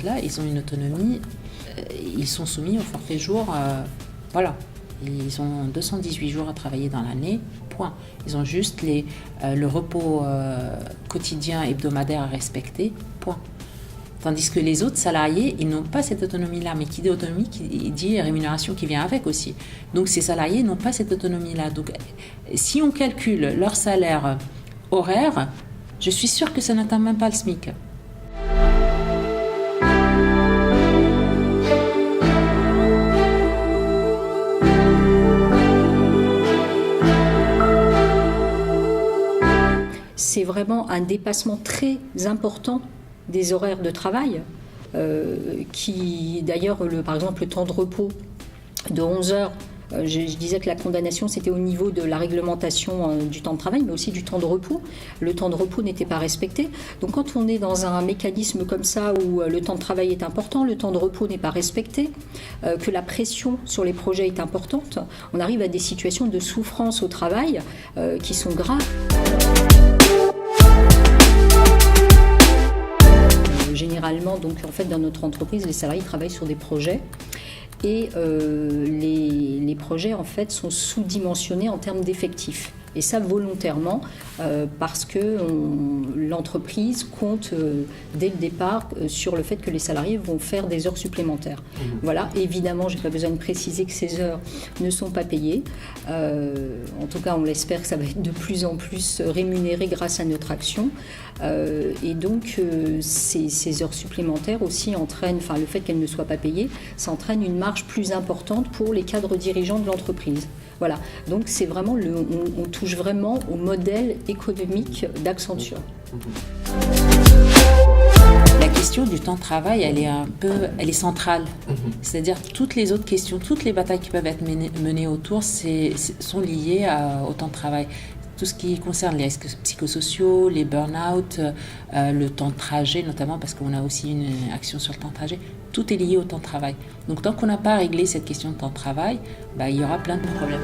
autres-là, ils ont une autonomie, ils sont soumis au forfait jour, voilà. Ils ont 218 jours à travailler dans l'année, point. Ils ont juste le repos quotidien, hebdomadaire à respecter, point. Tandis que les autres salariés, ils n'ont pas cette autonomie-là. Mais qui dit autonomie, qui dit rémunération qui vient avec aussi. Donc ces salariés n'ont pas cette autonomie-là. Donc si on calcule leur salaire horaire, je suis sûre que ça n'atteint même pas le SMIC. C'est vraiment un dépassement très important des horaires de travail, qui d'ailleurs, par exemple, le temps de repos de 11 heures, je disais que la condamnation c'était au niveau de la réglementation du temps de travail, mais aussi du temps de repos. Le temps de repos n'était pas respecté. Donc quand on est dans un mécanisme comme ça où le temps de travail est important, le temps de repos n'est pas respecté, que la pression sur les projets est importante, on arrive à des situations de souffrance au travail qui sont graves. Généralement, donc en fait, dans notre entreprise, les salariés travaillent sur des projets et les projets en fait sont sous-dimensionnés en termes d'effectifs. Et ça volontairement parce que l'entreprise compte dès le départ sur le fait que les salariés vont faire des heures supplémentaires. Voilà, évidemment, je n'ai pas besoin de préciser que ces heures ne sont pas payées. En tout cas, on l'espère que ça va être de plus en plus rémunéré grâce à notre action. Et donc, ces heures supplémentaires aussi entraînent, enfin le fait qu'elles ne soient pas payées, ça entraîne une marge plus importante pour les cadres dirigeants de l'entreprise. Voilà, donc c'est vraiment on touche vraiment au modèle économique d'Accenture. La question du temps de travail, elle est centrale. C'est-à-dire toutes les autres questions, toutes les batailles qui peuvent être menées autour, sont liées au temps de travail. Tout ce qui concerne les risques psychosociaux, les burn-out, le temps de trajet notamment, parce qu'on a aussi une action sur le temps de trajet, tout est lié au temps de travail. Donc tant qu'on n'a pas réglé cette question de temps de travail, il y aura plein de problèmes.